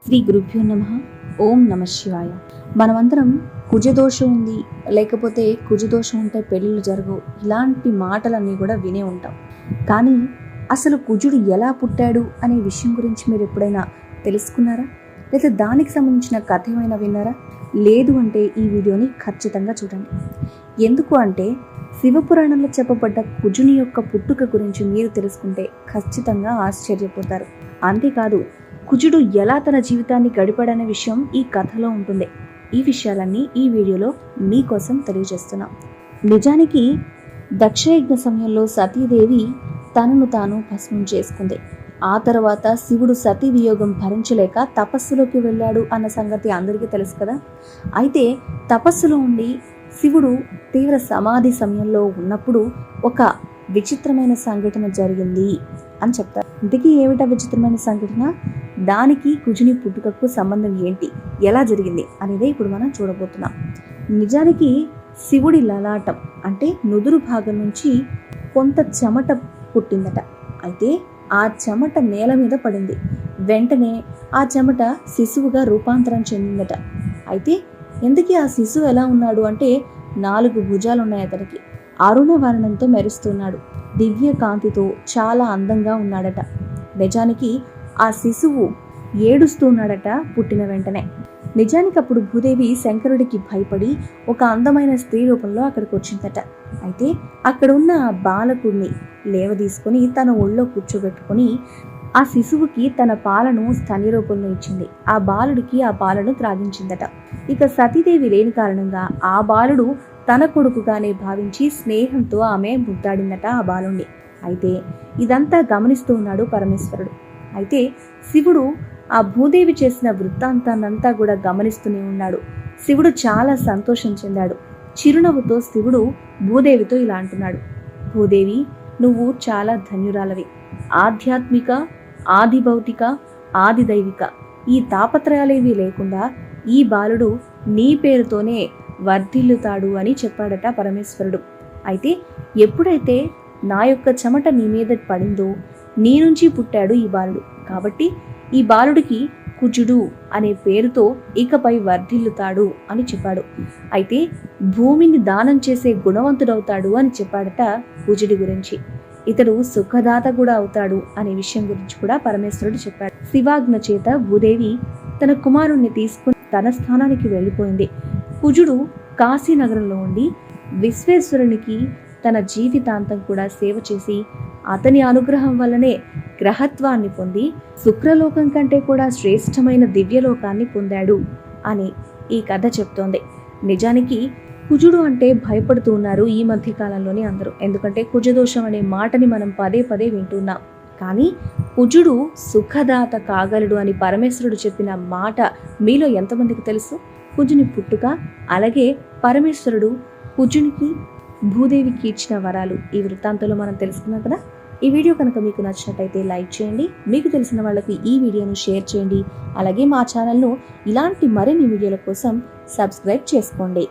శ్రీ గురుభ్యో నమః. ఓం నమ శివాయ. మనమందరం కుజదోషం ఉంది, లేకపోతే కుజదోషం ఉంటే పెళ్ళిళ్ళు జరగవు, ఇలాంటి మాటలన్నీ కూడా వినే ఉంటాం. కానీ అసలు కుజుడు ఎలా పుట్టాడు అనే విషయం గురించి మీరు ఎప్పుడైనా తెలుసుకున్నారా? లేదా దానికి సంబంధించిన కథ ఏమైనా విన్నారా? లేదు అంటే ఈ వీడియోని ఖచ్చితంగా చూడండి. ఎందుకు అంటే శివపురాణంలో చెప్పబడ్డ కుజుని యొక్క పుట్టుక గురించి మీరు తెలుసుకుంటే ఖచ్చితంగా ఆశ్చర్యపోతారు. అంతేకాదు, కుజుడు ఎలా తన జీవితాన్ని గడిపాడనే విషయం ఈ కథలో ఉంటుంది. ఈ విషయాలన్నీ ఈ వీడియోలో మీకోసం తెలియజేస్తున్నాం. నిజానికి దక్షయజ్ఞ సమయంలో సతీదేవి తనను తాను భస్మం చేసుకుంది. ఆ తర్వాత శివుడు సతీ వియోగం భరించలేక తపస్సులోకి వెళ్ళాడు అన్న సంగతి అందరికీ తెలుసు కదా. అయితే తపస్సులో ఉండి శివుడు తీవ్ర సమాధి సమయంలో ఉన్నప్పుడు ఒక విచిత్రమైన సంఘటన జరిగింది అని చెప్తారు. ఇంతకీ ఏమిటా విచిత్రమైన సంఘటన? దానికి కుజుని పుట్టుకకు సంబంధం ఏంటి, ఎలా జరిగింది అనేదే ఇప్పుడు మనం చూడబోతున్నాం. నిజానికి శివుడి లలాటం అంటే నుదురు భాగం నుంచి కొంత చెమట పుట్టిందట. అయితే ఆ చెమట నేల మీద పడింది. వెంటనే ఆ చెమట శిశువుగా రూపాంతరం చెందిందట. అయితే ఎందుకు ఆ శిశువు ఎలా ఉన్నాడు అంటే 4 భుజాలు ఉన్నాయి అతనికి. అరుణవర్ణంతో మెరుస్తున్నాడు. దివ్య కాంతితో చాలా అందంగా ఉన్నాడట. నిజానికి ఆ శిశువు ఏడుస్తూ ఉన్నాడట పుట్టిన వెంటనే. నిజానికి అప్పుడు భూదేవి శంకరుడికి భయపడి ఒక అందమైన స్త్రీ రూపంలో అక్కడికి వచ్చిందట. అయితే అక్కడ ఉన్న ఆ బాలకుడిని లేవదీసుకొని తన ఒళ్ళో కూర్చోబెట్టుకొని ఆ శిశువుకి తన పాలను స్తన్య రూపంలో ఇచ్చింది. ఆ బాలుడికి ఆ పాలను త్రాగించిందట. ఇక సతీదేవి లేని కారణంగా ఆ బాలుడు తన కొడుకుగానే భావించి స్నేహంతో ఆమె ముద్దాడిందట ఆ బాలుణ్ణి. అయితే ఇదంతా గమనిస్తూ ఉన్నాడు పరమేశ్వరుడు. అయితే శివుడు ఆ భూదేవి చేసిన వృత్తాంతాన్నంతా కూడా గమనిస్తూనే ఉన్నాడు. శివుడు చాలా సంతోషం చెందాడు. చిరునవ్వుతో శివుడు భూదేవితో ఇలా అంటున్నాడు: భూదేవి, నువ్వు చాలా ధన్యురాలవి. ఆధ్యాత్మిక, ఆది భౌతిక, ఆది దైవిక ఈ తాపత్రయాలేవి లేకుండా ఈ బాలుడు నీ పేరుతోనే వర్ధిల్లుతాడు అని చెప్పాడట పరమేశ్వరుడు. అయితే ఎప్పుడైతే నా యొక్క చెమట నీ మీద పడిందో నీ నుంచి పుట్టాడు ఈ బాలుడు. కాబట్టి ఈ బాలుడికి కుజుడు అనే పేరుతో ఇకపై వర్ధిల్లుతాడు అని చెప్పాడు. అయితే భూమిని దానం చేసే గుణవంతుడవుతాడు అని చెప్పాడట కుజుడి గురించి. ఇతడు సుఖదాత కూడా అవుతాడు అనే విషయం గురించి కూడా పరమేశ్వరుడు చెప్పాడు. శివాజ్ఞ చేత భూదేవి తన కుమారుణ్ణి తీసుకుని తన స్థానానికి వెళ్ళిపోయింది. కుజుడు కాశీనగరంలో ఉండి విశ్వేశ్వరునికి తన జీవితాంతం కూడా సేవ చేసి అతని అనుగ్రహం వల్లనే గ్రహత్వాన్ని పొంది శుక్రలోకం కంటే కూడా శ్రేష్టమైన దివ్యలోకాన్ని పొందాడు అని ఈ కథ చెప్తోంది. నిజానికి కుజుడు అంటే భయపడుతూ ఉన్నారు ఈ మధ్య కాలంలోనే అందరూ. ఎందుకంటే కుజదోషం అనే మాటని మనం పదే పదే వింటున్నాం. కానీ కుజుడు సుఖదాత కాగలడు అని పరమేశ్వరుడు చెప్పిన మాట మీలో ఎంతమందికి తెలుసు? కుజుని పుట్టుక, అలాగే పరమేశ్వరుడు కుజునికి భూదేవికి ఇచ్చిన వరాలు, ఈ వృత్తాంతంలో మనం తెలుసుకున్నాం కదా. ఈ వీడియో కనుక మీకు నచ్చినట్టయితే లైక్ చేయండి, మీకు తెలిసిన వాళ్ళకి ఈ వీడియోను షేర్ చేయండి. అలాగే మా ఛానల్ను ఇలాంటి మరిన్ని వీడియోల కోసం సబ్స్క్రైబ్ చేసుకోండి.